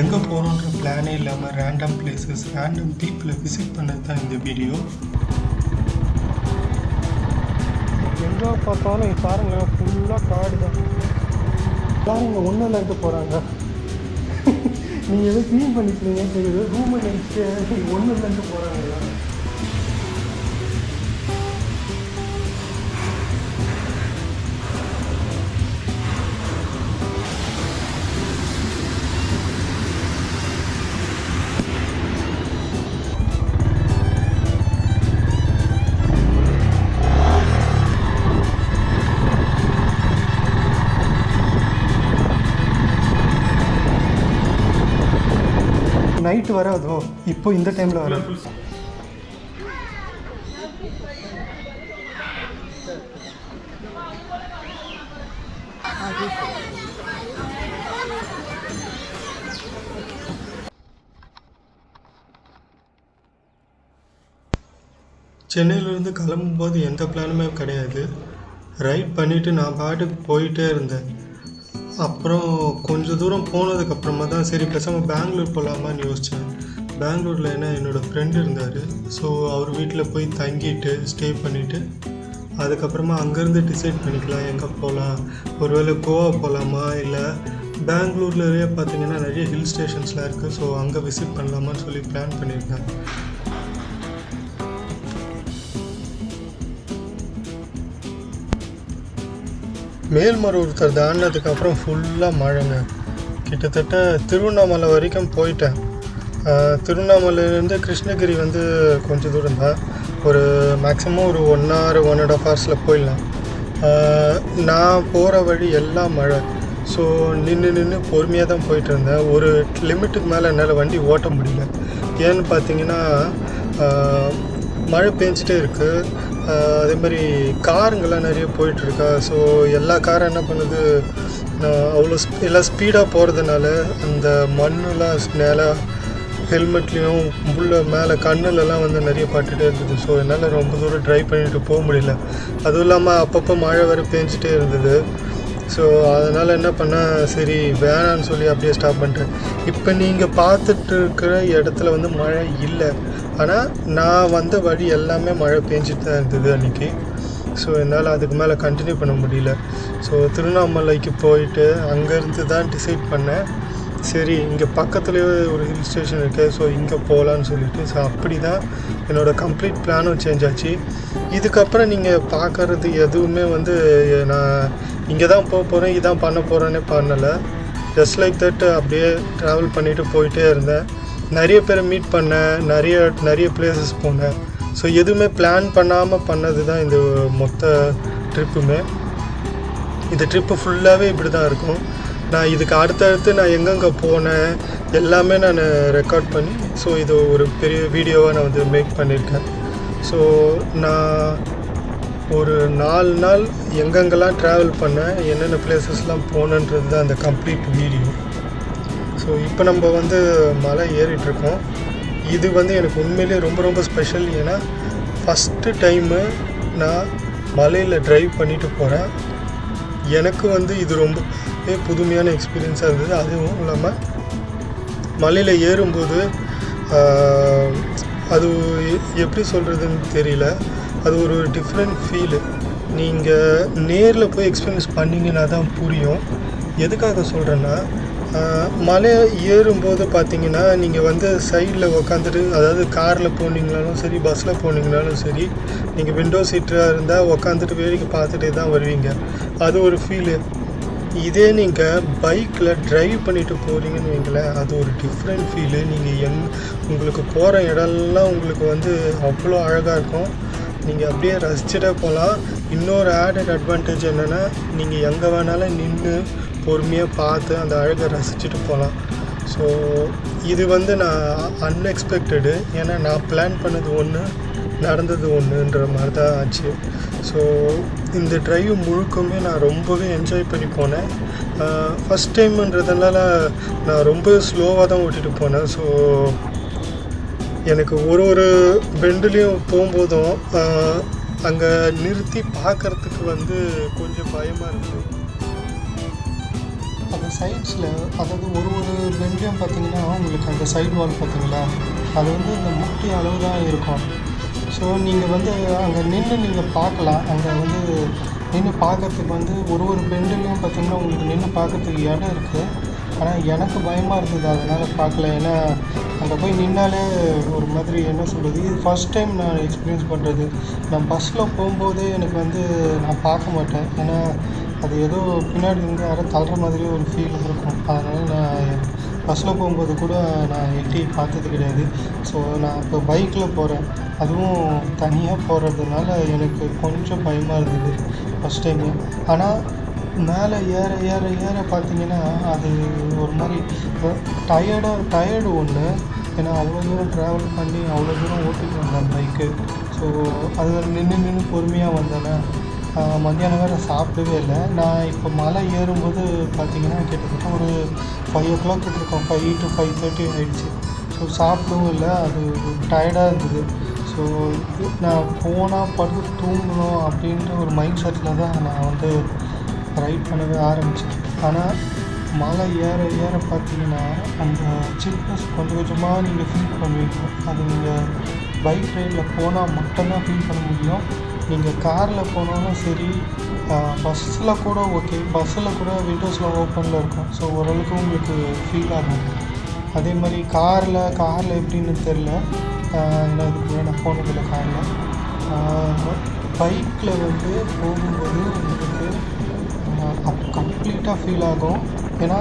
எங்கே போகிறோன்ற பிளானே இல்லாமல் ரேண்டம் பிளேசஸ் ரேண்டம் பீப்புளை விசிட் பண்ணது தான் இந்த வீடியோ. எங்கே பார்த்தாலும் பாருங்கள் ஃபுல்லாக காடு தான். எல்லாரும் இங்கே ஒன்றில் இருக்க போகிறாங்க. நீங்கள் எதுவும் க்ளீன் பண்ணிக்கிறீங்க தெரியுது. ரூமை நினச்சிட்டு ஒன்றில் இருக்க போகிறாங்க. நைட்டு வராதோ இப்போ இந்த டைமில் வர. சென்னையிலேருந்து கிளம்பும்போது எந்த பிளானுமே கிடையாது. ரைட் பண்ணிவிட்டு நான் பாட்டுக்கு போயிட்டே இருந்தேன். அப்புறம் கொஞ்சம் தூரம் போனதுக்கப்புறமா தான் சரி பேசாமல் பெங்களூர் போகலாமான்னு யோசித்தேன். பெங்களூரில் என்னோடய ஃப்ரெண்டு இருந்தார். ஸோ அவர் வீட்டில் போய் தங்கிட்டு ஸ்டே பண்ணிவிட்டு அதுக்கப்புறமா அங்கேருந்து டிசைட் பண்ணிக்கலாம் எங்கே போகலாம். ஒருவேளை கோவா போகலாமா இல்லை பெங்களூர்லேயே பார்த்திங்கன்னா நிறைய ஹில் ஸ்டேஷன்ஸ்லாம் இருக்குது. ஸோ அங்கே விசிட் பண்ணலாமான்னு சொல்லி பிளான் பண்ணியிருக்கேன். மேல்மருவத்தூர் தாண்டினதுக்கப்புறம் ஃபுல்லாக மழைங்க. கிட்டத்தட்ட திருவண்ணாமலை வரைக்கும் போயிட்டேன். திருவண்ணாமலையிலேருந்து கிருஷ்ணகிரி வந்து கொஞ்சம் தூரம் தான். ஒரு மேக்ஸிமம் ஒரு 1 hour 1.5 hours போயிடலாம். நான் போகிற வழி எல்லாம் மழை. ஸோ நின்று பொறுமையாக தான் போயிட்டு இருந்தேன். ஒரு லிமிட்டுக்கு மேலே என்னால் வண்டி ஓட்ட முடியல. ஏன்னு பார்த்தீங்கன்னா மழை பெஞ்சிட்டே இருக்குது. அதே மாதிரி காருங்கெல்லாம் நிறைய போயிட்டுருக்கா. ஸோ எல்லா காரும் என்ன பண்ணுது, அவ்வளோ எல்லாம் ஸ்பீடாக போகிறதுனால அந்த மண்ணெலாம் மேலே ஹெல்மெட்லேயும் உள்ள மேலே கண்ணுலலாம் வந்து நிறைய பட்டுகிட்டே இருந்தது. ஸோ என்னால் ரொம்ப தூரம் ட்ரைவ் பண்ணிட்டு போக முடியல. அதுவும் இல்லாமல் அப்பப்போ மழை வர பெஞ்சிட்டே இருந்தது. ஸோ அதனால் என்ன பண்ணேன், சரி வேணான்னு சொல்லி அப்படியே ஸ்டாப் பண்ணிட்டேன். இப்போ நீங்கள் பார்த்துட்டு இருக்கிற இடத்துல வந்து மழை இல்லை. ஆனால் நான் வந்த வழி எல்லாமே மழை பெஞ்சிட்டு தான் இருந்தது அன்றைக்கி. ஸோ என்னால் அதுக்கு மேலே கண்டினியூ பண்ண முடியல. ஸோ திருவண்ணாமலைக்கு போயிட்டு அங்கேருந்து தான் டிசைட் பண்ணேன். சரி இங்கே பக்கத்துலேயே ஒரு ஹில் ஸ்டேஷன் இருக்குது, ஸோ இங்கே போகலான்னு சொல்லிட்டு. ஸோ அப்படி தான் என்னோடய கம்ப்ளீட் பிளானும் சேஞ்ச் ஆச்சு. இதுக்கப்புறம் நீங்கள் பார்க்குறது எதுவுமே வந்து நான் இங்கே தான் போக போகிறேன் இதான் பண்ண போகிறேன்னே பண்ணலை. ஜஸ்ட் லைக் தட் அப்படியே ட்ராவல் பண்ணிவிட்டு போயிட்டே இருந்தேன். நிறைய பேரை மீட் பண்ணேன், நிறைய பிளேசஸ் போனேன். ஸோ எதுவுமே பிளான் பண்ணாமல் பண்ணது தான் இந்த மொத்த ட்ரிப்புமே. இந்த ட்ரிப்பு ஃபுல்லாகவே இப்படி தான் இருக்கும். நான் இதுக்கு அடுத்தடுத்து நான் எங்கெங்கே போனேன் எல்லாமே நான் ரெக்கார்ட் பண்ணி ஸோ இது ஒரு பெரிய வீடியோவாக நான் வந்து மேக் பண்ணியிருக்கேன். ஸோ நான் ஒரு 4 நாள் எங்கெங்கெல்லாம் ட்ராவல் பண்ணேன், என்னென்ன பிளேசஸ்லாம் போனேன்றது தான் அந்த கம்ப்ளீட் வீடியோ. ஸோ இப்போ நம்ம வந்து மலை ஏறிட்டுருக்கோம். இது வந்து எனக்கு உண்மையிலே ரொம்ப ரொம்ப ஸ்பெஷல். ஏன்னா ஃபஸ்ட்டு டைமு நான் மலையில் ட்ரைவ் பண்ணிட்டு போகிறேன். எனக்கு வந்து இது ரொம்ப புதுமையான எக்ஸ்பீரியன்ஸாக இருந்தது. அதுவும் இல்லாமல் மலையில் ஏறும்போது அது எப்படி சொல்கிறதுன்னு தெரியல, அது ஒரு டிஃப்ரெண்ட் ஃபீலு. நீங்கள் நேரில் போய் எக்ஸ்பீரியன்ஸ் பண்ணிங்கன்னா தான் புரியும். எதுக்காக சொல்கிறேன்னா, மலை ஏறும்போது பார்த்தீங்கன்னா நீங்கள் வந்து சைடில் உக்காந்துட்டு, அதாவது காரில் போனீங்கனாலும் சரி பஸ்ஸில் போனீங்கனாலும் சரி, நீங்கள் விண்டோ சீட்டாக இருந்தால் உக்காந்துட்டு வேடிக்கை பார்த்துட்டே தான் வருவீங்க. அது ஒரு ஃபீலு. இதே நீங்கள் பைக்கில் ட்ரைவ் பண்ணிவிட்டு போகிறீங்கன்னு வைங்களேன், அது ஒரு டிஃப்ரெண்ட் ஃபீலு. நீங்கள் உங்களுக்கு போகிற இடம்லாம் உங்களுக்கு வந்து அவ்வளோ அழகாக இருக்கும். நீங்கள் அப்படியே ரசிச்சுட்டே போகலாம். இன்னொரு ஆடட் அட்வான்டேஜ் என்னென்னா, நீங்கள் எங்கே வேணாலும் நின்று பொறுமையாக பார்த்து அந்த அழகை ரசிச்சுட்டு போகலாம். ஸோ இது வந்து நான் அன்எக்ஸ்பெக்டடு. ஏன்னா நான் பிளான் பண்ணது ஒன்று, நடந்தது ஒன்றுன்ற மாதிரி தான் ஆச்சு. ஸோ இந்த ட்ரைவ் முழுக்கமே நான் ரொம்பவே என்ஜாய் பண்ணி போனேன். ஃபஸ்ட் டைம்ன்றதுனால நான் ரொம்ப ஸ்லோவாக தான் ஓட்டிகிட்டு போனேன். ஸோ எனக்கு ஒரு பெண்டுலேயும் போகும்போதும் அங்கே நிறுத்தி பார்க்குறதுக்கு வந்து கொஞ்சம் பயமாக இருந்தது. அந்த சைட்ஸில், அதாவது ஒரு ஒரு பெண்ட்லேயும் பார்த்தீங்கன்னா உங்களுக்கு அந்த சைடு வால் பார்த்தீங்களா, அது வந்து இந்த முட்டி அளவு தான் இருக்கும். ஸோ நீங்கள் வந்து அங்கே நின்று நீங்கள் பார்க்கலாம். அங்கே வந்து நின்று பார்க்கறதுக்கு வந்து ஒரு ஒரு பெண்டுலேயும் பார்த்தீங்கன்னா உங்களுக்கு நின்று பார்க்கறதுக்கு இடம் இருக்குது. ஆனால் எனக்கு பயமாக இருந்தது, அதனால் பார்க்கல. ஏன்னா அங்கே போய் நின்னாலே ஒரு மாதிரி என்ன சொல்கிறது, இது ஃபஸ்ட் டைம் நான் எக்ஸ்பீரியன்ஸ் பண்ணுறது. நான் பஸ்ஸில் போகும்போதே எனக்கு வந்து நான் பார்க்க மாட்டேன். ஏன்னா அது ஏதோ பின்னாடி இருந்து யாரோ தள்ளுற மாதிரியே ஒரு ஃபீல் இருக்கும். அதனால் நான் பஸ்ஸில் போகும்போது கூட நான் எட்டி பார்த்தது கிடையாது. ஸோ நான் இப்போ பைக்கில் போகிறேன், அதுவும் தனியாக போகிறதுனால எனக்கு கொஞ்சம் பயமாக இருந்தது ஃபஸ்ட் டைமு. ஆனால் மேலே ஏற ஏற ஏற பார்த்தீங்கன்னா அது ஒரு மாதிரி டயர்டு ஒன்று. ஏன்னா அவ்வளோ தூரம் ட்ராவல் பண்ணி அவ்வளோ தூரம் ஓட்டிட்டு வந்தேன் பைக்கு. ஸோ அதில் நின்று பொறுமையாக வந்தேனே. மத்தியானம் வேறு சாப்பிடவே இல்லை. நான் இப்போ மலை ஏறும்போது பார்த்தீங்கன்னா கிட்டத்தட்ட ஒரு 5 o'clock இருக்கும், 5 to 5:30 ஆகிடுச்சு. ஸோ சாப்பிடவும் இல்லை, அது டயர்டாக இருந்தது. ஸோ நான் போனால் படுத்து தூங்கணும் அப்படின்ற ஒரு மைண்ட் செட்டில் தான் நான் வந்து ரைட் பண்ணவே ஆரம்பித்தேன். ஆனால் மலை ஏற ஏற பார்த்தீங்கன்னா அந்த சில்னஸ் கொஞ்சம் கொஞ்சமாக நீங்கள் ஃபீல் பண்ணுவீங்க. அது நீங்கள் பைக் ரைடில் போனால் மட்டும்தான் ஃபீல் பண்ண முடியும். நீங்கள் காரில் போனாலும் சரி, பஸ்ஸில் கூட ஓகே. பஸ்ஸில் கூட விண்டோஸ்லாம் ஓப்பனில் இருக்கும். ஸோ ஓரளவுக்கு உங்களுக்கு ஃபீல் ஆகும். அதே மாதிரி காரில் எப்படின்னு தெரில, ஏன்னா இதுக்கு நான் போனதில்லை காரில். பைக்கில் வந்து போகும்போது உங்களுக்கு கம்ப்ளீட்டாக ஃபீல் ஆகும். ஏன்னா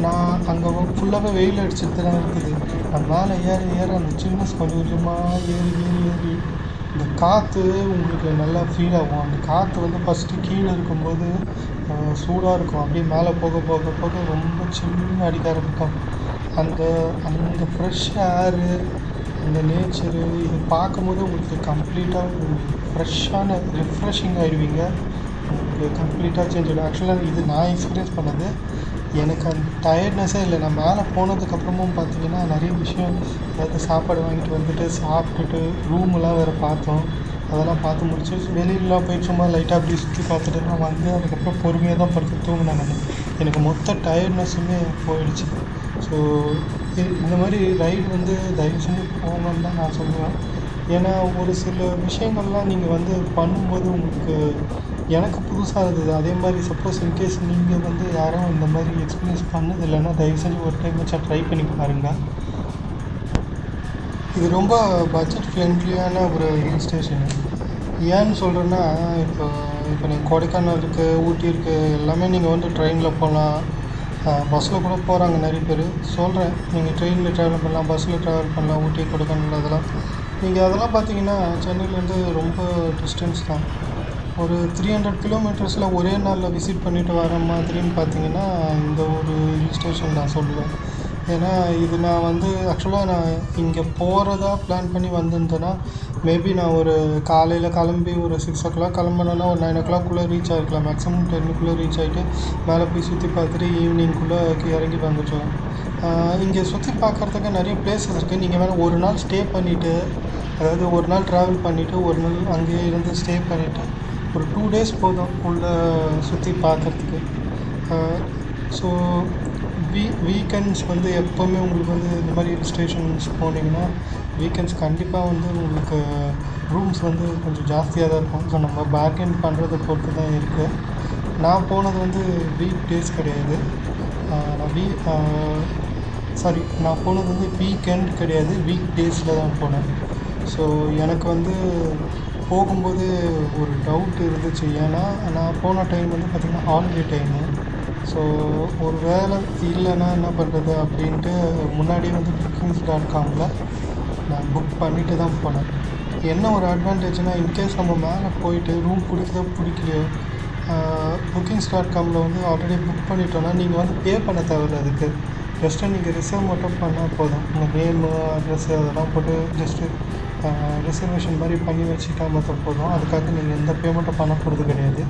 நான் அங்கே ஃபுல்லாகவே வெயில் அடிச்சுட்டு தான் இருக்குது. நான் மேலே ஏற ஏற அந்த சில்னஸ் கொஞ்சம் கொஞ்சமாக ஏறி இந்த காற்று உங்களுக்கு நல்லா ஃபீல் ஆகும். அந்த காற்று வந்து ஃபஸ்ட்டு கீழே இருக்கும்போது சூடாக இருக்கும். அப்படியே மேலே போக போக போக ரொம்ப சில்லுன்னு அடிக்க ஆரம்பிக்கும். அந்த ஃப்ரெஷ் ஏரு, அந்த நேச்சரு, இது பார்க்கும்போது உங்களுக்கு கம்ப்ளீட்டாக ஃப்ரெஷ்ஷான ரிஃப்ரெஷிங் ஆகிடுவீங்க. உங்களுக்கு கம்ப்ளீட்டாக சேஞ்ச் ஆகிடும். ஆக்சுவலாக இது நான் எக்ஸ்பீரியன்ஸ் பண்ணது. எனக்கு அந்த டயர்ட்னஸே இல்லை. நான் மேலே போனதுக்கப்புறமும் பார்த்தீங்கன்னா நிறைய விஷயம், அதாவது சாப்பாடு வாங்கிட்டு வந்துட்டு சாப்பிட்டுட்டு ரூமெல்லாம் வேறு பார்த்தோம். அதெல்லாம் பார்த்து முடிச்சு வெளியிலலாம் போய் சும்மா லைட்டாக அப்படி சுற்றி பார்த்துட்டு நான் வந்து அதுக்கப்புறம் பொறுமையாக தான் படுத்து தூங்கினேன். எனக்கு மொத்த டயர்ட்னஸுமே போயிடுச்சு. ஸோ இந்த மாதிரி ரைடு வந்து தயவு செஞ்சு போகணுன்னு தான் நான் சொல்லுவேன். ஏன்னா ஒரு சில விஷயங்கள்லாம் நீங்கள் வந்து பண்ணும்போது உங்களுக்கு எனக்கு புதுசாக இருந்தது. அதே மாதிரி சப்போஸ் இன்கேஸ் நீங்கள் வந்து யாரும் இந்த மாதிரி எக்ஸ்பீரியன்ஸ் பண்ணது இல்லைன்னா தயவு செஞ்சு ஒரு டைம் வச்சா ட்ரை பண்ணி பாருங்கள். இது ரொம்ப பட்ஜெட் ஃப்ரெண்ட்லியான ஒரு ஹில் ஸ்டேஷனு. ஏன்னு சொல்கிறேன்னா, இப்போ நீங்கள் கொடைக்கானல் இருக்குது, ஊட்டி இருக்குது, எல்லாமே நீங்கள் வந்து ட்ரெயினில் போகலாம். பஸ்ஸில் கூட போகிறாங்க நிறைய பேர். சொல்கிறேன், நீங்கள் ட்ரெயினில் ட்ராவல் பண்ணலாம், பஸ்ஸில் ட்ராவல் பண்ணலாம். ஊட்டி, கொடைக்கானல் அதெல்லாம் நீங்கள் அதெல்லாம் பார்த்தீங்கன்னா சென்னையிலேருந்து ரொம்ப டிஸ்டன்ஸ் தான். ஒரு 300 கிலோமீட்டர்ஸில் ஒரே நாளில் விசிட் பண்ணிவிட்டு வர மாதிரின்னு பார்த்தீங்கன்னா இந்த ஒரு ஹில் ஸ்டேஷன் நான் சொல்லுவேன். ஏன்னா இது நான் வந்து ஆக்சுவலாக நான் இங்கே போகிறதா பிளான் பண்ணி வந்திருந்தேன்னா மேபி நான் ஒரு காலையில் கிளம்பி ஒரு 6 o'clock கிளம்புனேன்னா ஒரு 9 o'clock ரீச் ஆகிருக்கலாம். மேக்ஸிமம் 10 ரீச் ஆகிட்டு மேலே போய் சுற்றி பார்த்துட்டு ஈவினிங்குள்ளே இறங்கி வந்துட்டோம். இங்கே சுற்றி பார்க்குறதுக்கு நிறைய பிளேஸஸ் இருக்குது. நீங்கள் வேணால் ஒரு நாள் ஸ்டே பண்ணிவிட்டு, அதாவது ஒரு நாள் ட்ராவல் பண்ணிவிட்டு ஒரு நாள் அங்கேயே இருந்து ஸ்டே பண்ணிவிட்டு ஒரு 2 days போதும் உள்ளே சுற்றி பார்க்குறதுக்கு. ஸோ வீக்கெண்ட்ஸ் வந்து எப்போவுமே உங்களுக்கு வந்து இந்த மாதிரி ஹில் ஸ்டேஷன்ஸ் போனீங்கன்னா வீக்கெண்ட்ஸ் கண்டிப்பாக வந்து உங்களுக்கு ரூம்ஸ் வந்து கொஞ்சம் ஜாஸ்தியாக தான் இருக்கும். ஸோ நம்ம பேர்கெயின் பண்ணுறதை பொறுத்து தான் இருக்குது. நான் போனது வந்து வீக் டேஸ் கிடையாது. நான் போனது வந்து வீக்கெண்ட் கிடையாது, வீக் டேஸில் தான் போனேன். ஸோ எனக்கு வந்து போகும்போது ஒரு டவுட் இருந்துச்சு. ஏன்னா நான் போன டைம் வந்து பார்த்திங்கன்னா ஹாலிடே டைமு. ஸோ ஒரு வேளை இல்லைன்னா என்ன பண்ணுறது அப்படின்ட்டு முன்னாடியே வந்து Booking.comல நான் புக் பண்ணிவிட்டு தான் போனேன். என்ன ஒரு அட்வான்டேஜ்னால், இன்கேஸ் நம்ம மேலே போயிட்டு ரூம் பிடிக்குதோ பிடிக்கலையோ Booking.comல வந்து ஆல்ரெடி புக் பண்ணிட்டோன்னா நீங்கள் வந்து பே பண்ண தேவையில்லை. அதுக்கு ஜஸ்ட்டு நீங்கள் ரிசர்வ் மட்டும் பண்ணால் போதும். உங்கள் நேமு, அட்ரெஸ்ஸு அதெல்லாம் போட்டு ஜஸ்ட்டு ரிசர்வேஷன் மாதிரி பண்ணி வச்சுட்டா மட்டும் போதும். அதுக்காக நீங்கள் எந்த பேமெண்ட்டும் பண்ண போகிறது கிடையாது.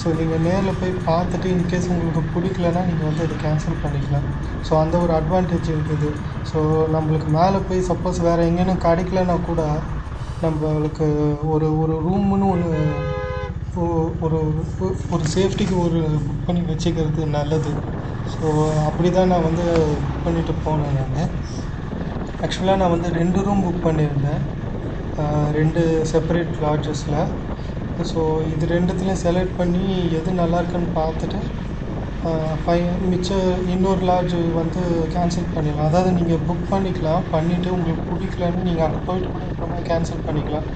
ஸோ நீங்கள் நேரில் போய் பார்த்துட்டு இன்கேஸ் உங்களுக்கு பிடிக்கலன்னா நீங்கள் வந்து அதை கேன்சல் பண்ணிக்கலாம். ஸோ அந்த ஒரு அட்வான்டேஜ் இருக்குது. ஸோ நம்மளுக்கு மேலே போய் சப்போஸ் வேறு எங்கேயும் கிடைக்கலன்னா கூட நம்மளுக்கு ஒரு ஒரு ரூம்னு ஒரு ஒரு சேஃப்டிக்கு ஒரு புக் பண்ணி வச்சுக்கிறது நல்லது. ஸோ அப்படி தான் நான் வந்து புக் பண்ணிவிட்டு போனேன் நான். ஆக்சுவலாக நான் வந்து 2 ரூம் புக் பண்ணியிருந்தேன், 2 செப்பரேட் லாட்ஜஸில். ஸோ இது 2த்துலையும் செலக்ட் பண்ணி எது நல்லாயிருக்குன்னு பார்த்துட்டு மிச்சம் இன்னொரு லாட்ஜ் வந்து கேன்சல் பண்ணிடலாம். அதாவது நீங்கள் புக் பண்ணிக்கலாம், பண்ணிவிட்டு உங்களுக்கு பிடிக்கலன்னு நீங்கள் அங்கே போயிட்டு கூட அப்புறமா கேன்சல் பண்ணிக்கலாம்.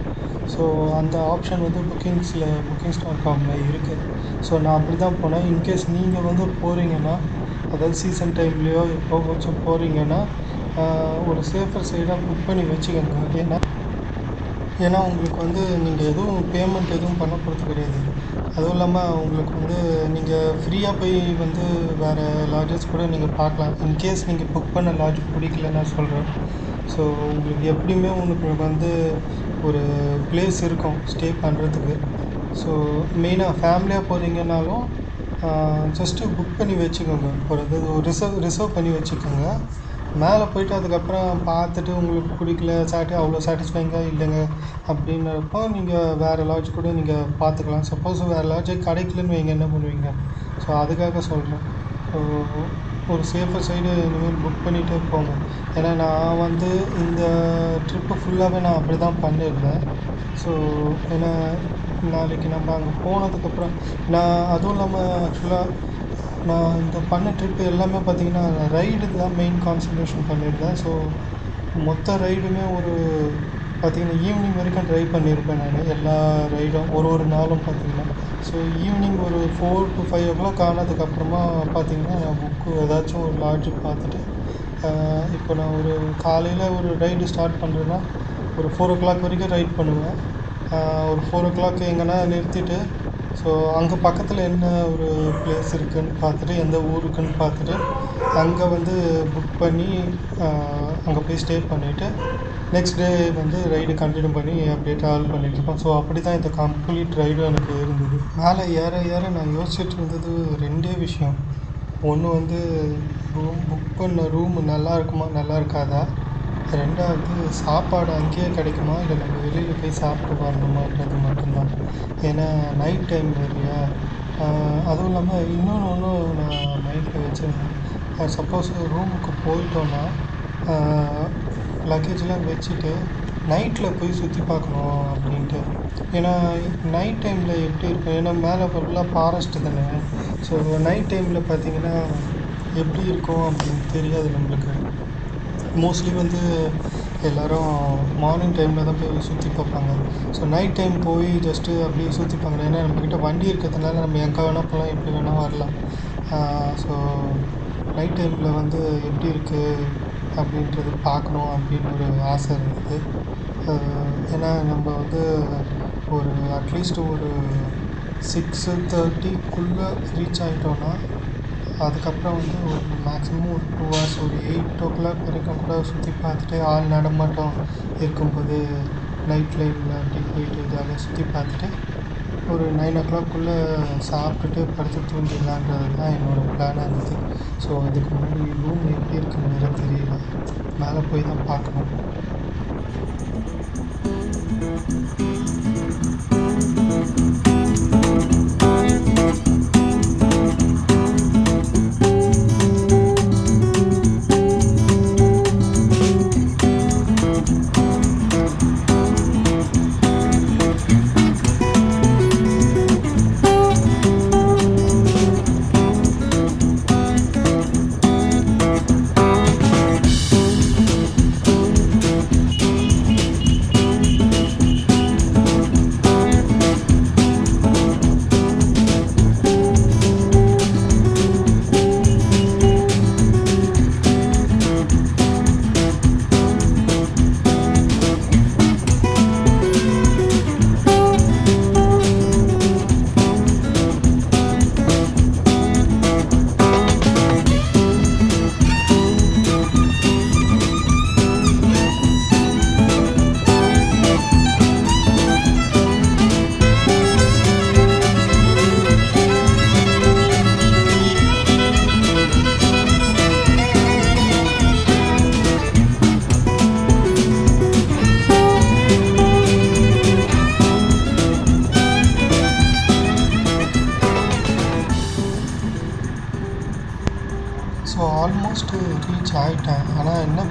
ஸோ அந்த ஆப்ஷன் வந்து bookings.com இருக்குது. ஸோ நான் அப்படி தான் போனேன். இன்கேஸ் நீங்கள் வந்து போகிறீங்கன்னா, அதாவது சீசன் டைம்லேயோ எப்போ கொஞ்சம் போகிறீங்கன்னா ஒரு சேஃபர் சைடாக புக் பண்ணி வச்சுக்கோங்க. ஏன்னா உங்களுக்கு வந்து நீங்கள் எதுவும் பேமெண்ட் எதுவும் பண்ண போகிறது கிடையாது. அதுவும் இல்லாமல் உங்களுக்கு வந்து நீங்கள் ஃப்ரீயாக போய் வந்து வேறு லாட்ஜஸ் கூட நீங்கள் பார்க்கலாம். இன்கேஸ் நீங்கள் புக் பண்ண லாட்ஜ் பிடிக்கல நான் சொல்கிறேன். ஸோ உங்களுக்கு எப்படியுமே உங்களுக்கு வந்து ஒரு பிளேஸ் இருக்கும் ஸ்டே பண்ணுறதுக்கு. ஸோ மெயினாக ஃபேமிலியாக போகிறீங்கன்னாலும் ஜஸ்ட்டு புக் பண்ணி வச்சுக்கோங்க. ஒரு ரிசர்வ் பண்ணி வச்சுக்கோங்க. மேலே போய்ட்டு அதுக்கப்புறம் பார்த்துட்டு உங்களுக்கு பிடிக்கல, அவ்வளோ சாட்டிஸ்ஃபைங்காக இல்லைங்க அப்படின்றப்போ நீங்கள் வேறு லாட்ஜ் கூட நீங்கள் பார்த்துக்கலாம். சப்போஸ் வேறு லாட்ஜே கிடைக்கலன்னு வைங்க, என்ன பண்ணுவீங்க? ஸோ அதுக்காக சொல்கிறேன். ஸோ ஒரு சேஃபர் சைடு இனிமேல் புக் பண்ணிகிட்டே போங்க. ஏன்னா நான் வந்து இந்த ட்ரிப்பு ஃபுல்லாகவே நான் அப்படி தான் பண்ணியிருந்தேன். ஸோ ஏன்னா நாளைக்கு நம்ம அங்கே போனதுக்கப்புறம் அதுவும் இல்லாமல் ஆக்சுவலாக நான் இந்த பண்ண ட்ரிப்பு எல்லாமே பார்த்திங்கன்னா ரைடு தான் மெயின் கான்சன்ட்ரேஷன் பண்ணியிருந்தேன். ஸோ மொத்த ரைடுமே ஒரு பார்த்திங்கன்னா ஈவினிங் வரைக்கும் ட்ரைவ் பண்ணியிருப்பேன் நான், எல்லா ரைடும் ஒரு நாளும் பார்த்திங்கன்னா. ஸோ ஈவினிங் ஒரு 4 to 5 o'clock ஆனதுக்கப்புறமா பார்த்திங்கன்னா நான் புக்கு ஏதாச்சும் ஒரு லாட்ஜு பார்த்துட்டு, இப்போ நான் ஒரு காலையில் ஒரு ரைடு ஸ்டார்ட் பண்ணுறேன்னா ஒரு 4 o'clock வரைக்கும் ரைட் பண்ணுவேன். ஒரு 4 o'clock எங்கன்னா நிறுத்திட்டு, ஸோ அங்கே பக்கத்தில் என்ன ஒரு பிளேஸ் இருக்குதுன்னு பார்த்துட்டு, எந்த ஊருக்குன்னு பார்த்துட்டு அங்கே வந்து புக் பண்ணி அங்கே போய் ஸ்டே பண்ணிவிட்டு நெக்ஸ்ட் டே வந்து ரைடு கண்டினியூ பண்ணி அப்படியே ட்ராவல் பண்ணிகிட்ருப்போம். ஸோ அப்படி தான் இந்த கம்ப்ளீட் ரைடும் எனக்கு இருந்தது. மேலே ஏற நான் யோசிச்சுட்டு இருந்தது 2 விஷயம். ஒன்று வந்து புக் பண்ண ரூம் நல்லா இருக்குமா நல்லா இருக்காதா, 2வது சாப்பாடு அங்கேயே கிடைக்குமா இல்லை நம்ம வெளியில் போய் சாப்பிட்டு வரணுமான்றது மட்டும்தான். ஏன்னா நைட் டைம் இல்லையா. அதுவும் இல்லாமல் இன்னொன்று நான் மைண்டில் வச்சுருந்தேன். சப்போஸ் ரூமுக்கு போயிட்டோன்னா லக்கேஜெலாம் வச்சுட்டு நைட்டில் போய் சுற்றி பார்க்கணும் அப்படின்ட்டு. ஏன்னா நைட் டைமில் எப்படி இருக்கும், ஏன்னா மேலே ஃபுல்லாக ஃபாரஸ்ட்டு தானே. ஸோ நைட் டைமில் பார்த்திங்கன்னா எப்படி இருக்கும் அப்படின்னு தெரியாது நம்மளுக்கு. மோஸ்ட்லி வந்து எல்லோரும் மார்னிங் டைமில் தான் போய் சுற்றி பார்ப்பாங்க. ஸோ நைட் டைம் போய் ஜஸ்ட்டு அப்படியே சுற்றி பார்க்கணும். ஏன்னா நம்மக்கிட்ட வண்டி இருக்கிறதுனால நம்ம எங்கே வேணால் போகலாம், எப்படி வேணால் வரலாம். ஸோ நைட் டைமில் வந்து எப்படி இருக்குது அப்படின்றது பார்க்கணும் அப்படின்னு ஒரு ஆசை இருந்தது. ஏன்னா நம்ம வந்து ஒரு அட்லீஸ்ட் ஒரு 6:30க்குள்ளே ரீச் ஆகிட்டோன்னா அதுக்கப்புறம் வந்து ஒரு மேக்ஸிமம் ஒரு 2 hours, ஒரு 8 o'clock வரைக்கும் கூட சுற்றி பார்த்துட்டு ஆள் நடமாட்டம் இருக்கும்போது நைட் லைனில் அப்படி போயிட்டு ஜாலியாக சுற்றி பார்த்துட்டு ஒரு 9 o'clock சாப்பிட்டுட்டு படுத்து தூங்கிடலான்றது தான் என்னோடய பிளானாக இருந்தது. ஸோ அதுக்கு முன்னாடி ரூம் எப்படி இருக்குன்னு வேறு தெரியல, மேலே போய் தான் பார்க்கணும்.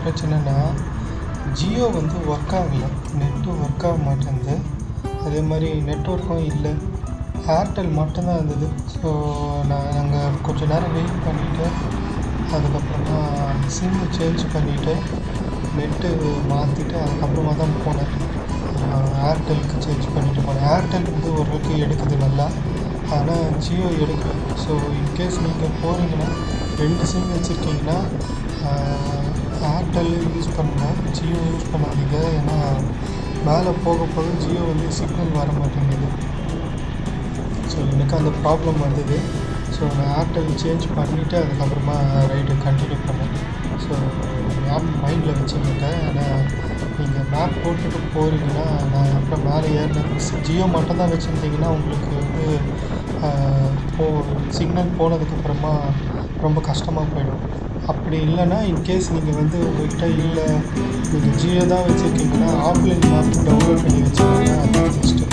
பிரச்சனைனா ஜியோ வந்து ஒர்க் ஆகலை, நெட்டு ஒர்க் ஆக மாட்டேங்குது. அதே மாதிரி நெட்ஒர்க்கும் இல்லை, ஏர்டெல் மட்டும்தான் இருந்தது. ஸோ நாங்கள் கொஞ்ச நேரம் வெயிட் பண்ணிவிட்டு அதுக்கப்புறமா சிம்மு சேஞ்ச் பண்ணிவிட்டு நெட்டு மாற்றிட்டு அதுக்கப்புறமா தான் போனேன். ஏர்டெலுக்கு சேஞ்ச் பண்ணிவிட்டு போனேன். ஏர்டெல் வந்து ஓரளவுக்கு எடுக்குது நல்லா, ஆனால் ஜியோ எடுக்கலை. ஸோ இன்கேஸ் நீங்கள் போகிறீங்கன்னா 2 சிம் வச்சுருக்கீங்கன்னா ஏர்டெல் யூஸ் பண்ணுங்கள், ஜியோ யூஸ் பண்ணாதீங்க. ஏன்னா மேலே போக போக ஜியோ வந்து சிக்னல் வர மாட்டேங்குது. ஸோ எனக்கு அந்த ப்ராப்ளம் வந்தது. ஸோ நான் ஏர்டெல் சேஞ்ச் பண்ணிவிட்டு அதுக்கப்புறமா ரைடு கண்டினியூ பண்ணேன். ஸோ மேப் மைண்டில் வச்சுக்கிட்டேன். ஆனால் நீங்கள் மேப் போட்டுட்டு போகிறீங்கன்னா நான் அப்புறம் மேலே ஏறினேன். ஜியோ மட்டும் தான் வச்சுருந்தீங்கன்னா உங்களுக்கு வந்து சிக்னல் போனதுக்கப்புறமா ரொம்ப கஷ்டமாக போயிடும். அப்படி இல்லைன்னா இன்கேஸ் நீங்கள் வந்து உங்கள்கிட்ட இல்லை, நீங்கள் ஜியோ தான் வச்சுருக்கீங்கன்னா ஆஃப்லைன் மேப் டவுன்லோட் பண்ணி வச்சுக்கோங்க, அதுதான் பெஸ்ட்டு.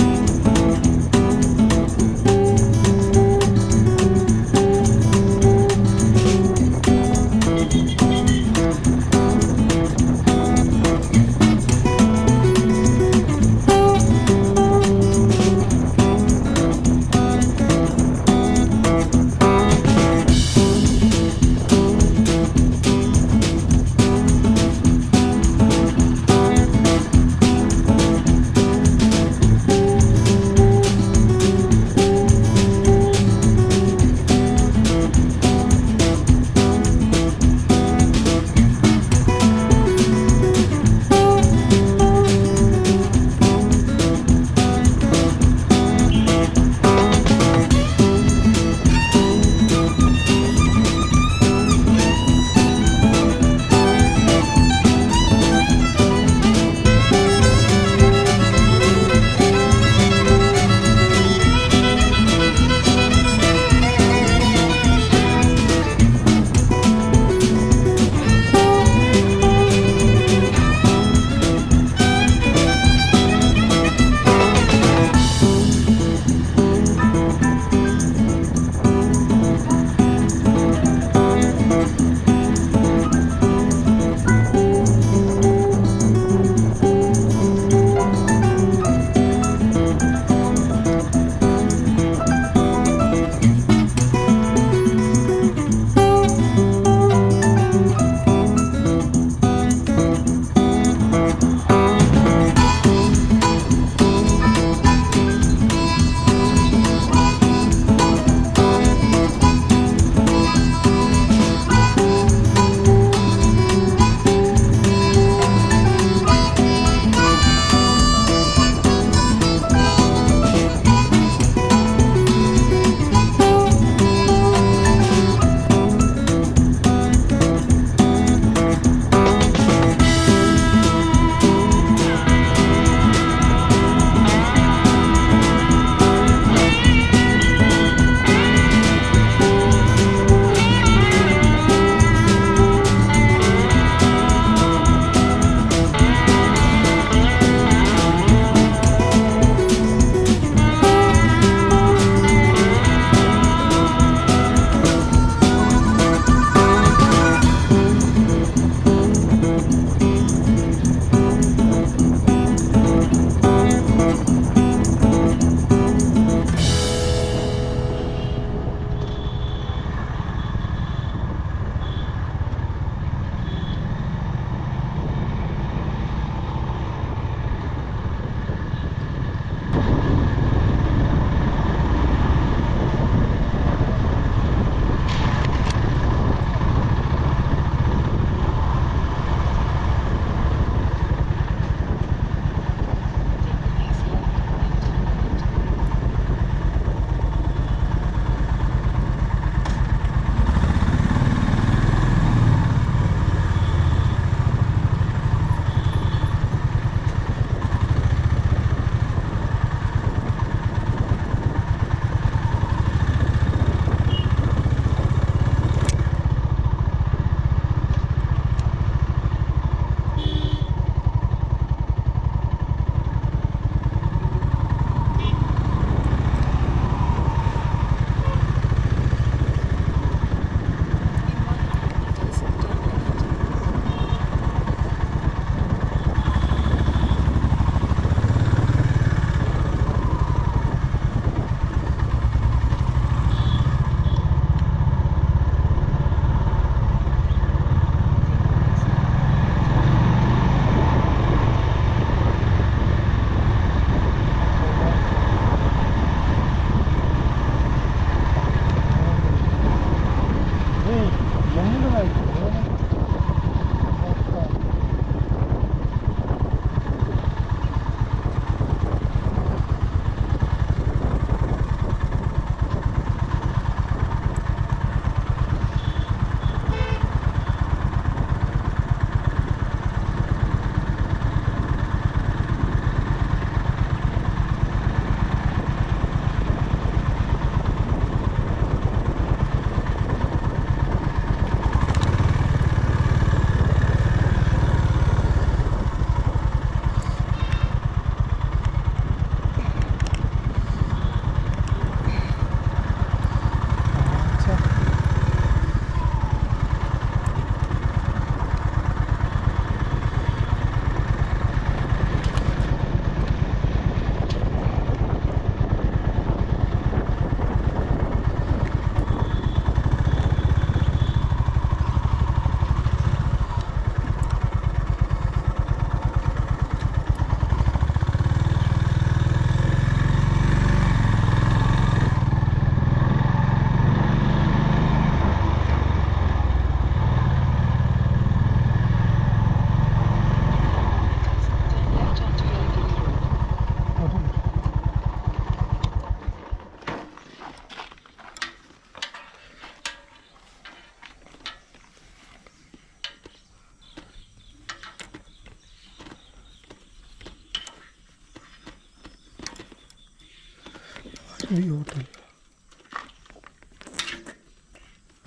அருவி ஹோட்டல்.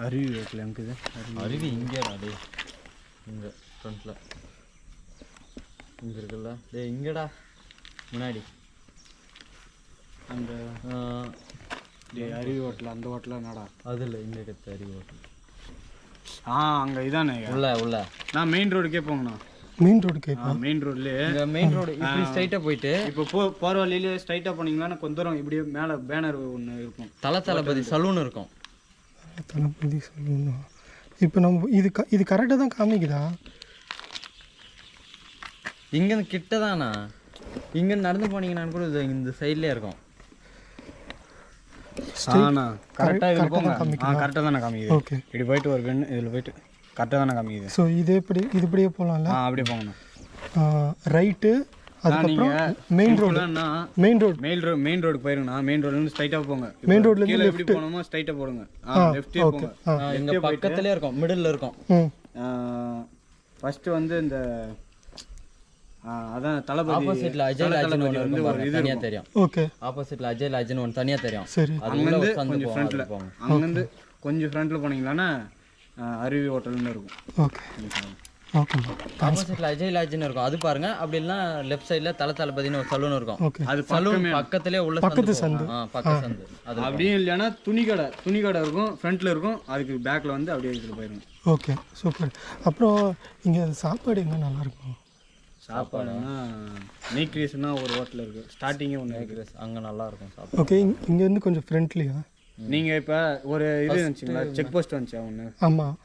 அருவி ஹோட்டல் இருக்குது. அருவி இங்கேடா டே, இங்கே ஃப்ரண்ட்டில் இங்கே இருக்குல்ல டே, இங்கேடா முன்னாடி அந்த அருவி ஹோட்டல். அந்த ஹோட்டலில் என்னடா அது இல்லை, இங்கே இருக்கிற அருவி ஹோட்டல். அங்கே இதானே உள்ள நான் மெயின் ரோடுக்கே போங்கண்ணா. மெயின் ரோடு கேட்கும். மெயின் ரோட்லேயே இந்த மெயின் ரோடு இப்படி ஸ்ட்ரைட்டாக போயிட்டு இப்போ போகிற வழியிலே ஸ்ட்ரைட்டாக போனீங்கன்னா கொஞ்சம் தூரம் இப்படியே மேலே பேனர் ஒன்று இருக்கும். தளபதி சலூன் இருக்கும். தளபதி சலூன். இப்போ நம்ம இது கரெக்டாக தான் காமிக்குதா? இங்கேருந்து கிட்ட தானா, இங்கேருந்து நடந்து போனீங்கன்னா கூட இது இந்த சைட்லேயே இருக்கும். கரெக்டாக தானே காமிக்குது. ஓகே, இப்படி போயிட்டு ஒரு பெண் இதில் போயிட்டு கரெக்டாக தானே காமிக்குது. ஸோ இது இப்படியே போகலாம்ல? அப்படியே போங்கண்ணா. ரைட்டு, அதுக்கப்புறம் மெயின் ரோடுக்கு போயிருங்கண்ணா. மெயின் ரோட்லேருந்து ஸ்ட்ரைட்டாக போங்க. மெயின் ரோட்ல கீழே எப்படி போகணுமோ ஸ்ட்ரைட்டாக போடுங்க. லெஃப்டே போங்க. எங்கள் பக்கத்துலேயே இருக்கும், மிடில் இருக்கும். ஃபஸ்ட்டு வந்து இந்த அதான் தளபதி ஆப்போசிட்ல அஜய் லாஜன் ஒன்று இருக்கும் பாருங்க, தனியாக தெரியும். ஓகே, ஆப்போசிட்ல அஜய் லாஜன் ஒன்று தனியாக தெரியும். சரி, அங்கேருந்து கொஞ்சம் ஃப்ரண்ட்டில் போங்க. அங்கேருந்து கொஞ்சம் ஃப்ரண்ட்டில் போனீங்களான்னா அருவி ஹோட்டல்னு இருக்கும். Okay okay. ஆப்போசிட்ல அஜய் லாஜன் இருக்கும், அது பாருங்க. அப்படி இல்லைன்னா லெஃப்ட் சைடில் தளபதினு ஒரு சலூன் இருக்கும். ஓகே, அது சலூன் பக்கத்துலேயே உள்ள பக்கத்து சந்து. பக்கத்து சந்து. அது அப்படியும் இல்லைன்னா துணி கடை இருக்கும், ஃப்ரண்ட்டில் இருக்கும். அதுக்கு பேக்கில் வந்து அப்படியே எடுத்துகிட்டு போயிருங்க. Okay, super. அப்புறம் இங்கே சாப்பாடு எங்கே நல்லாயிருக்கும்? சாப்பாடுனா நீக்ரீஸ்னா ஒரு ஹோட்டல் இருக்குது. ஸ்டார்டிங்கே ஒன்று நீக்ரீஸ், அங்கே நல்லாயிருக்கும் சாப்பாடு. ஓகே, இங்கேருந்து கொஞ்சம் ஃப்ரெண்ட்லியா? நீங்கள் இப்போ ஒரு இது வந்துச்சிங்களா, செக் போஸ்ட் வந்துச்சா ஒன்று? ஆமாம்,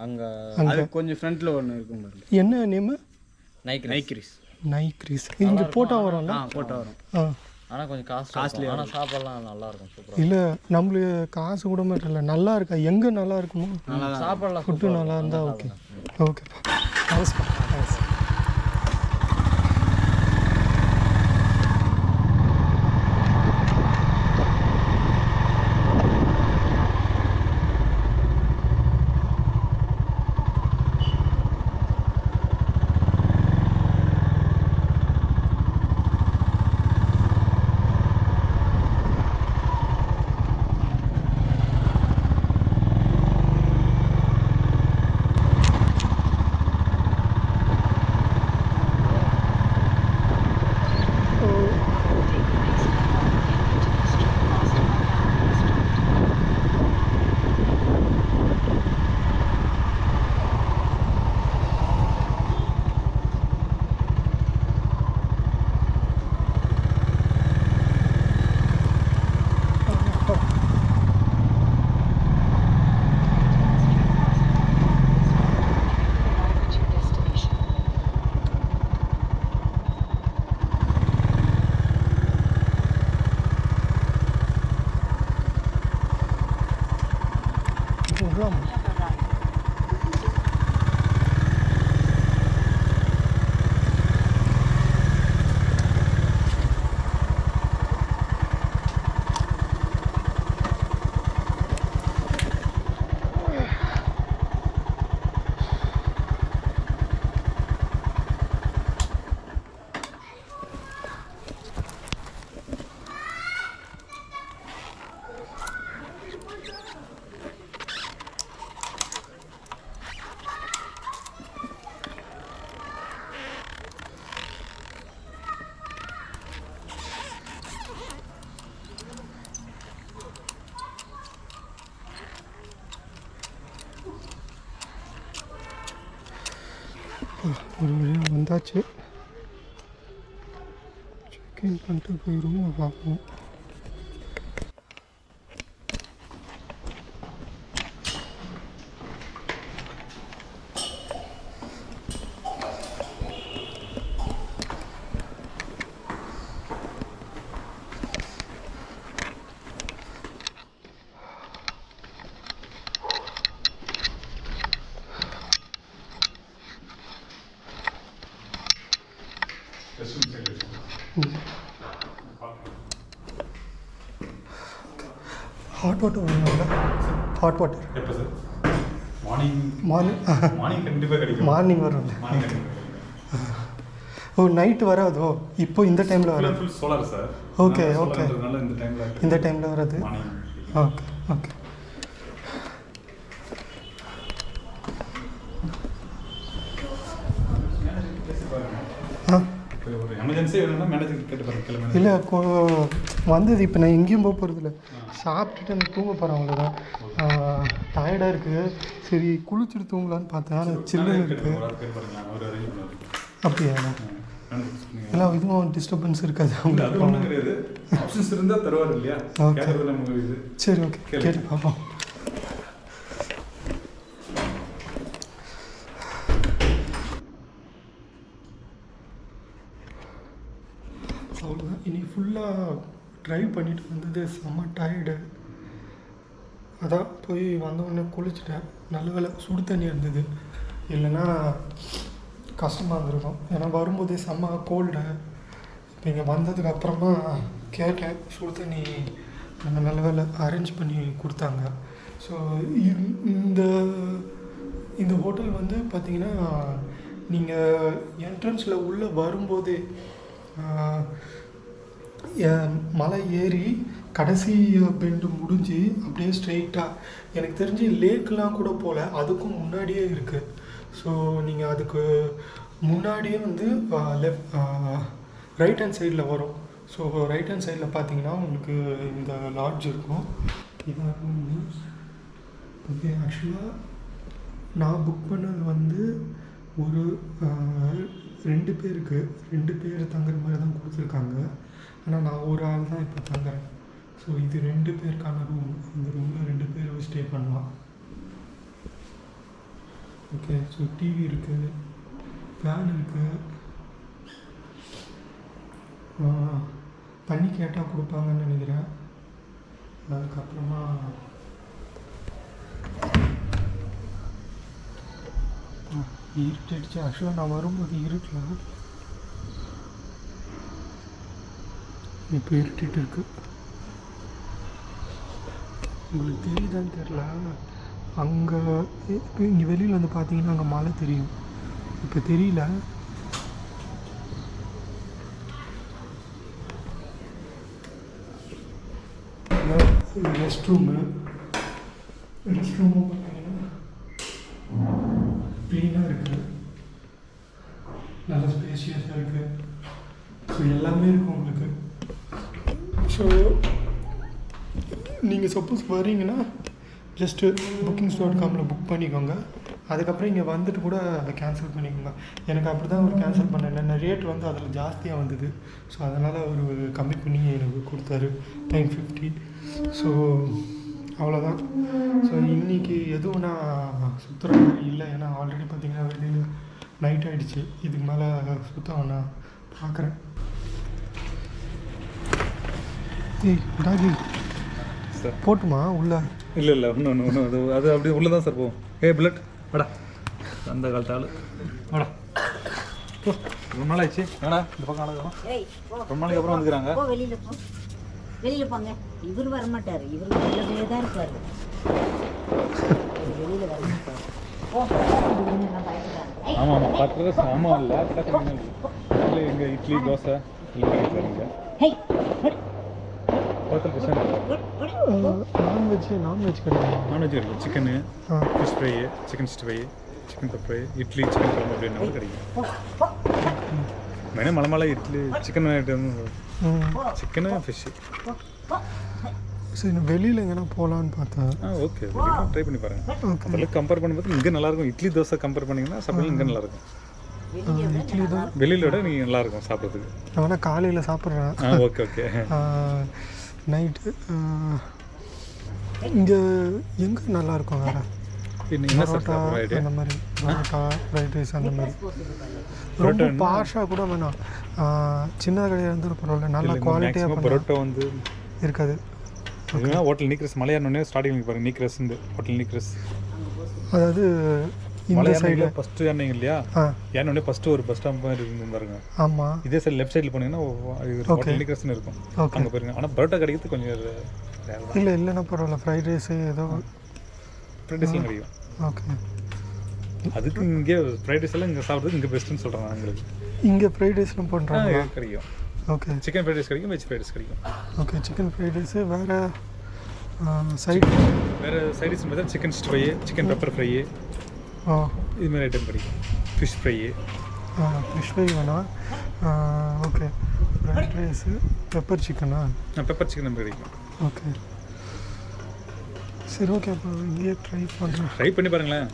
அங்கே அது கொஞ்சம் ஃப்ரண்ட்டில் ஒன்று இருக்கும் பாருங்க. என்ன நேமு? நைக்ரீஸ். இங்கே போட்டால் வரும்ல? போட்டால் வரும். ஆனால் கொஞ்சம் காஸ்ட்லி. ஆனால் சாப்பாடுலாம் நல்லாயிருக்கும், சூப்பராக. இல்லை, நம்மளுக்கு காசு கூட மட்டும் இல்லை, நல்லா இருக்கா? எங்கே நல்லா இருக்குமோ சாப்பாடுலாம் ஃபுட்டு நல்லா இருந்தால் ஓகே. ஓகேப்பா, தேங்க்ஸ்ப்பா. தேங்க்ஸ். ஒரு வழியாக வந்தாச்சு. செக்இன் பண்ணிட்டு போய் ரூமை பார்ப்போம். ஹாட் வாட்டர் வேணுங்களா? ஹாட் வாட்டர் எப்போ சார்? மார்னிங் மார்னிங் கண்டிப்பாக கிடைக்கும். மார்னிங் வரும்ல? மார்னிங் கண்டிப்பாக ஓ நைட்டு வராதோ இப்போ இந்த டைமில் வராது full solar sir. Okay okay அதனால இந்த டைமில் வராது ஓகே ஓகே ஆ ஒரு எமர்ஜென்சி வேணும்னா மேனேஜர் கேட்டு பாருங்க கிளம்பி. இல்லை வந்தது இப்போ நான் எங்கேயும் போக போகிறதில்ல சாப்பிட்டுட்டு எனக்கு தூங்க போகிறேன் அவ்வளோதான் டயர்டாக இருக்குது சரி குளிச்சுட்டு தூங்கலான்னு பார்த்தேன் ஆனால் சில்லுன்னு இருக்குது அப்படியா எல்லாம் இதுவும் டிஸ்டர்பன்ஸ் இருக்காது அது ஒன்றும் கிடையாது. ஆப்ஷன்ஸ் இருந்தால் தருவார் இல்லையா? ஓகே சரி ஓகே கேட்டு பார்ப்போம். அவ்வளோதான் இன்னைக்கு ஃபுல்லாக ட்ரைவ் பண்ணிட்டு வந்தது செம்ம டயர்டு. அதான் போய் வந்தவுடனே குளிச்சுட்டேன். நல்ல வேளை சுடு தண்ணி இருந்தது, இல்லைன்னா கஷ்டமாக இருந்திருக்கும். ஏன்னா வரும்போதே செம்ம கோல்டு. இப்போ இங்கே வந்ததுக்கு அப்புறமா கேட்டேன், சுடு தண்ணி நல்ல வேளை அரேஞ்ச் பண்ணி கொடுத்தாங்க. ஸோ இந்த ஹோட்டல் வந்து பார்த்திங்கன்னா நீங்கள் என்ட்ரன்ஸில் உள்ளே வரும்போதே மலை ஏறி கடைசி பெண்டு முடிஞ்சு அப்படியே ஸ்ட்ரெயிட்டாக எனக்கு தெரிஞ்சு லேக்கெலாம் கூட போகல, அதுக்கும் முன்னாடியே இருக்குது. ஸோ நீங்கள் அதுக்கு முன்னாடியே வந்து ரைட் ஹேண்ட் சைடில் வரும். ஸோ ரைட் ஹேண்ட் சைடில் பார்த்தீங்கன்னா உங்களுக்கு இந்த லாட்ஜ் இருக்கும். இதான் ரூம். ஓகே, ஆக்சுவலாக நான் புக் பண்ணது வந்து ஒரு 2 பேருக்கு 2 பேர் தங்குற மாதிரி தான் கொடுத்துருக்காங்க. ஆனால் நான் ஒரு ஆள் தான் இப்போ தங்குறேன். ஸோ இது 2 பேருக்கான ரூம். இந்த ரூமில் 2 பேர் ஸ்டே பண்ணலாம். ஓகே, ஸோ டிவி இருக்குது, ஃபேன் இருக்குது, தண்ணி கேட்டால் கொடுப்பாங்கன்னு நினைக்கிறேன். அதுக்கப்புறமா இருட்டுச்சு. ஆக்சுவலாக நான் வரும்போது இருட்டல, இப்போ இருட்டிட்டு இருக்கு. உங்களுக்கு தெரியுதான்னு தெரில, அங்கே இப்போ இங்கே வெளியில் வந்து பார்த்தீங்கன்னா அங்கே மழை தெரியும். இப்போ தெரியல. ரெஸ்ட் ரூமும் பார்த்தீங்கன்னா க்ளீனாக இருக்குது, நல்ல ஸ்பேஷியஸாக இருக்குது. ஸோ எல்லாமே இருக்குது உங்களுக்கு. ஸோ நீங்கள் சப்போஸ் வரீங்கன்னா ஜஸ்ட்டு bookings.comல புக் பண்ணிக்கோங்க. அதுக்கப்புறம் இங்கே வந்துட்டு கூட அதை கேன்சல் பண்ணிக்கோங்க. எனக்கு அப்படி தான் ஒரு கேன்சல் பண்ணேன். என்ன ரேட் வந்து அதில் ஜாஸ்தியாக வந்தது. ஸோ அதனால் அவர் கம்மி பண்ணி எனக்கு கொடுத்தாரு 950. ஸோ அவ்வளோதான். ஸோ இன்றைக்கி எதுவும் நான் சுற்றுற மாதிரி இல்லை. ஏன்னா ஆல்ரெடி பார்த்திங்கன்னா வெளியில் நைட் ஆகிடுச்சு. இதுக்கு மேலே சுத்தம் நான் பார்க்குறேன். ஏய் டாகி சார் போட்டுமா உள்ள? இல்லை ஒன்று அது அப்படி உள்ளே தான் சார் போகும். பிளட் வாடா, அந்த காலத்து ஆள் வாடா. ரொம்ப நாள் ஆயிடுச்சு. வேணா இந்த பக்கம் ஆனதும் ரொம்ப நாளைக்கு அப்புறம் வந்துக்கிறாங்க. வெளியில் போங்க. இவர் வரமாட்டார், இவர் வெளியிலே தான் இருப்பார். வெளியில் வரமாட்டார். ஆமாம் பார்க்குறது ஆமாம் இல்லை இல்லை எங்கள் இட்லி தோசை இல்லை சார். இங்கே ஹோட்டல் நான்வெஜ் கிடையாது. நான்வெஜ் இருக்குது. Chicken, fish fry, chicken 65, chicken pepper, idli, chicken குழம்பு அப்படின்னா கூட கிடைக்கும். மெயினாக மலை idli chicken item, chicken fish. சரி, வெளியில் எங்கன்னா போகலான்னு பார்த்தேன். ஓகே, ட்ரை பண்ணி பாருங்கள். அதெல்லாம் கம்பேர் பண்ணும்போது இங்கே நல்லாயிருக்கும். இட்லி தோசை கம்பேர் பண்ணிங்கன்னா சாப்பிட்லாம் இங்கே நல்லாயிருக்கும். இட்லி தான் வெளியில் விட நீங்கள் நல்லாயிருக்கும் சாப்பிட்றதுக்கு. நான் வேணால் காலையில் சாப்பிட்றேன். ஓகே நைட்டு இங்கே எங்கே நல்லாயிருக்கும் வேறு? பரோட்டா அந்த மாதிரி, பரோட்டா ஃப்ரைட் ரைஸ் அந்த மாதிரி. ரொம்ப பாஷா கூட வேணாம், சின்னதாக கடையாக இருந்தாலும் பரவாயில்ல, நல்லா குவாலிட்டியாக. பரோட்டா வந்து இருக்காது. ஹோட்டல் நீக்ரஸ் மலையானோடனே ஸ்டார்டிங் பாருங்க, நீக்ரஸ் ஹோட்டல் நீக்ரஸ். அதாவது இந்த சைடில் ஃபஸ்ட்டு ஏறினீங்க இல்லையா, ஏறினோடனே ஃபஸ்ட்டு ஒரு பஸ் ஸ்டாப் மாதிரி இருந்து பாருங்க. ஆமாம், இதே சைடு லெஃப்ட் சைடில் போனீங்கன்னா ஹோட்டல் நீக்ரஸ்னு இருக்கும். அங்கே போயிருங்க. ஆனால் பரோட்டா கிடைக்கிறது கொஞ்சம் இல்லைன்னா பரவாயில்ல, ஃப்ரைட் ரைஸு ஏதோ ஃப்ரைட் ரைஸ்லாம் கிடைக்கும். ஓகே, அதுக்கு இங்கே ஃப்ரைட் ரைஸ் எல்லாம் இங்கே சாப்பிட்றது இங்கே பெஸ்ட்டுன்னு சொல்கிறாங்க எங்களுக்கு. இங்கே ஃப்ரைட் ரைஸ்லாம் பண்ணுறாங்க. கிடைக்கும். ஓகே. சிக்கன் ஃப்ரைட் ரைஸ் கிடைக்கும், வெஜ் ஃப்ரைட் ரைஸ் கிடைக்கும். ஓகே. சிக்கன் ஃப்ரைட் ரைஸு வேறு சைட் வேறு சைட் டிஷ் பார்த்தா சிக்கன் 65, சிக்கன் பெப்பர் ஃப்ரை, இது மாதிரி ஐட்டம் கிடைக்கும். Fish fry. ஃபிஷ் ஃப்ரை வேணாம். ஓகே. ஃப்ரைட் ரைஸு பெப்பர் சிக்கனா? பெப்பர் சிக்கன் நம்ம கிடைக்கும். ஓகே. சரி ஓகே, அப்போ இங்கேயே ட்ரை பண்ணுறேன். ட்ரை பண்ணி பாருங்களேன்.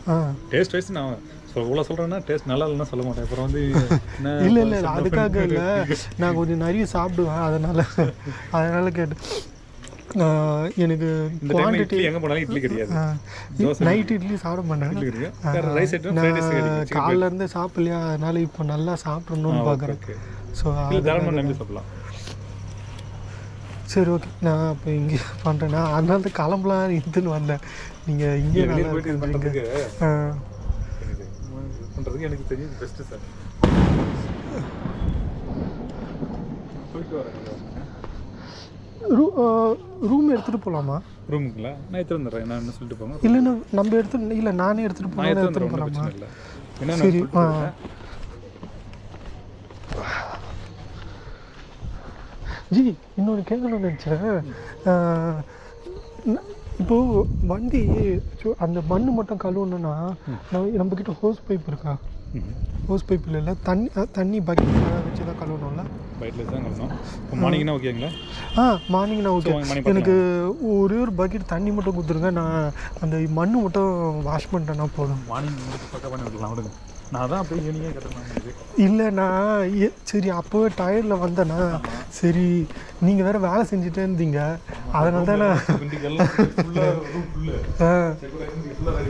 டேஸ்ட் வைஸ் நான் இவ்வளோ சொல்கிறேன்னா டேஸ்ட் நல்லா இல்லைன்னா சொல்ல மாட்டேன். அப்புறம் வந்து இல்லை அதுக்காக இல்லை, நான் கொஞ்சம் நிறைய சாப்பிடுவேன், அதனால் கேட்டேன். எனக்கு குவான்டிட்டி எங்கே போனாலும் இட்லி கிடையாது. நைட் இட்லி சாப்பிட மாட்டேன். ரைஸ் ஐட்டம் காலைல இருந்து சாப்பிடலையா, அதனால இப்போ நல்லா சாப்பிடணும்னு பார்க்குறேன். ஸோ நம்பி சாப்பிடலாம். சரி ஓகே, நான் இப்போ இங்கே பண்ணுறேன்னா அதனால தான் கிளம்பலாம் இதுன்னு வந்தேன். நீங்கள் இங்கே நல்லா பண்ணுறதுக்கு எனக்கு தெரியும் பெஸ்ட்டு சார். போயிட்டு வரேன். ரூம் எடுத்துகிட்டு போகலாமா? ரூமுங்களா? நான் எடுத்துகிட்டு வந்துடுறேன். நான் என்ன சொல்லிட்டு போங்க. இல்லைன்னா நம்ம எடுத்து இல்லை நானே எடுத்துகிட்டு போகலாம். எடுத்துகிட்டு போகலாமா? இல்லை சரி. ஜி இன்னொன்று கேட்கணும்னு நினச்சேன். இப்போது வண்டி அந்த மண் மட்டும் கழுவணுன்னா நம்மக்கிட்ட ஹோஸ் பைப் இருக்கா? ஹோஸ் பைப் இல்லை, தண்ணி பக்கெட் வச்சு தான் கழுவணும்ல? பைட்டில் தான் கழுவணும். இப்போ மார்னிங்னா ஓகேங்களா? மார்னிங்னா ஓகே. எனக்கு ஒரே ஒரு பக்கெட் தண்ணி மட்டும் கொடுத்துருங்க, நான் அந்த மண் மட்டும் வாஷ் பண்ணிட்டேன்னா போதும். மார்னிங் பக்கம் பண்ணி விடலாம். விடுங்க, நான் தான் அப்படியே ஈவினிங்கே கட்டணும். இல்லை நான் சரி அப்போவே டயர்டில் வந்தேன்னா, சரி நீங்கள் வேறு வேலை செஞ்சுட்டே இருந்தீங்க, அதனால தான் நான்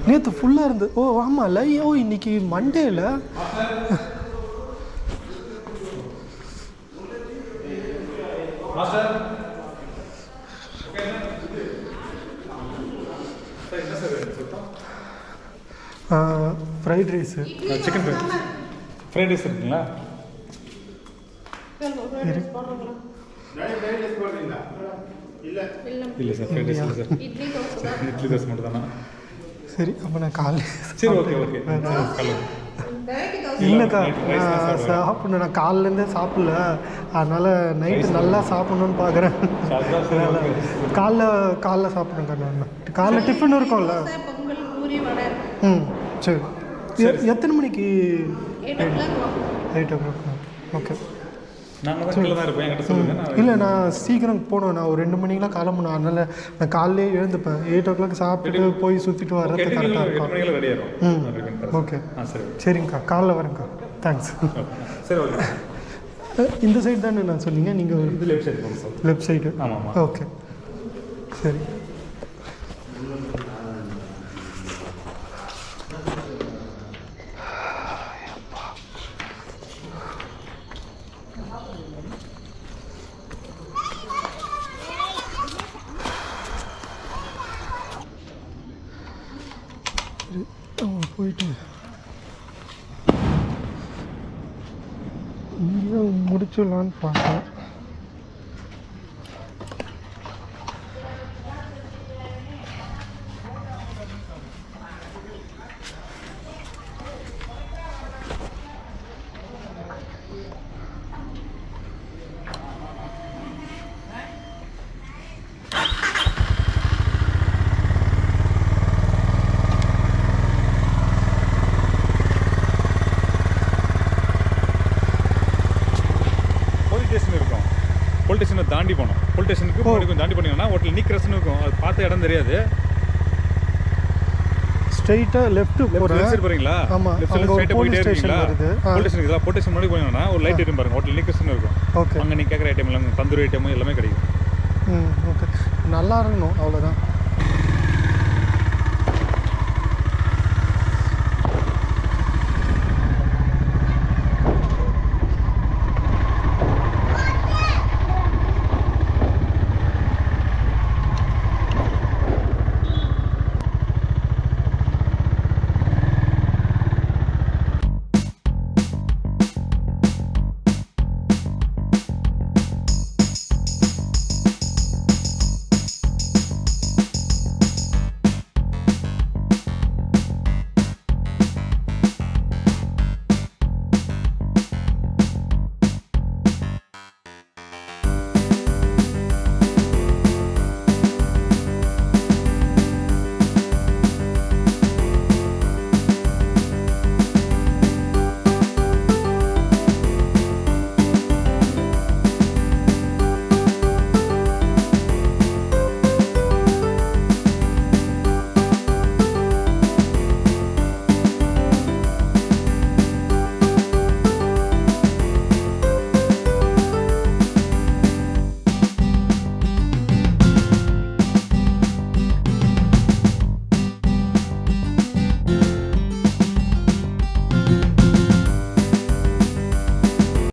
நேற்று ஃபுல்லாக இருந்தது. ஓ ஆமாம்ல, இன்னைக்கு மண்டேல. Fried rice, chicken fried rice இருக்குங்களா? இல்லை சார், ஃப்ரைட் ரைஸ் இல்லை சார், இட்லி தோசை மட்டும் தானா? சரி அப்போ நான் காலையில். சரி ஓகே ஓகே. இல்லைக்கா, சாப்பிடணும். நான் காலையிலேருந்தே சாப்பிடல, அதனால் நைட்டு நல்லா சாப்பிட்ணுன்னு பார்க்குறேன். காலைல சாப்பிடுங்க. நான் காலைல டிஃபன் இருக்கும்ல? சரி. எத்தனை மணிக்கு? 8 o'clock. ஓகே. இல்லை நான் சீக்கிரம் போனேன், நான் ஒரு 2 மணிக்கெலாம் கிளம்பணும், அதனால் நான் காலையிலே எழுந்துப்பேன். 8 o'clock சாப்பிட்டுட்டு போய் சுற்றிட்டு வர்றது கரெக்டாக இருக்கும். ஓகே சரிங்கக்கா, காலைல வரேங்க்கா. தேங்க்ஸ். சரி ஓகே. இந்த சைடு தானே நான் சொன்னீங்க நீங்கள்? இது லெஃப்ட் சைடு போங்க சார். Left side? ஆமாம். ஓகே சரி. போயிட்டு இங்கே முடிச்சிடலான்னு பார்த்தேன். போலீஸ் ஸ்டேஷனை தாண்டி போனோம். போலீஸ் ஸ்டேஷனுக்கு கொஞ்சம் தாண்டி போனீங்கன்னா ஹோட்டல் நிக்கிறஸ்னு இருக்கும். அது பார்த்த இடம் தெரியாது. ஸ்ட்ரைட்டாக லெஃப்ட் போகிறீங்களா? ஆமாம், லெஃப்ட் சைடு ஸ்ட்ரைட்டாக போயிட்டே இருக்கீங்களா? போலீஸ் ஸ்டேஷன் இதெல்லாம் போலீஸ் ஸ்டேஷன் முன்னாடி போனீங்கன்னா ஒரு லைட் இருக்கும் பாருங்க, ஹோட்டல் நிக்கிறஸ்னு இருக்கும். ஓகே, அங்கே நீங்கள் கேட்குற ஐட்டம் எல்லாம் தந்தூரி ஐட்டமும் எல்லாமே கிடைக்கும். ஓகே, நல்லா இருக்கணும், அவ்வளோதான்.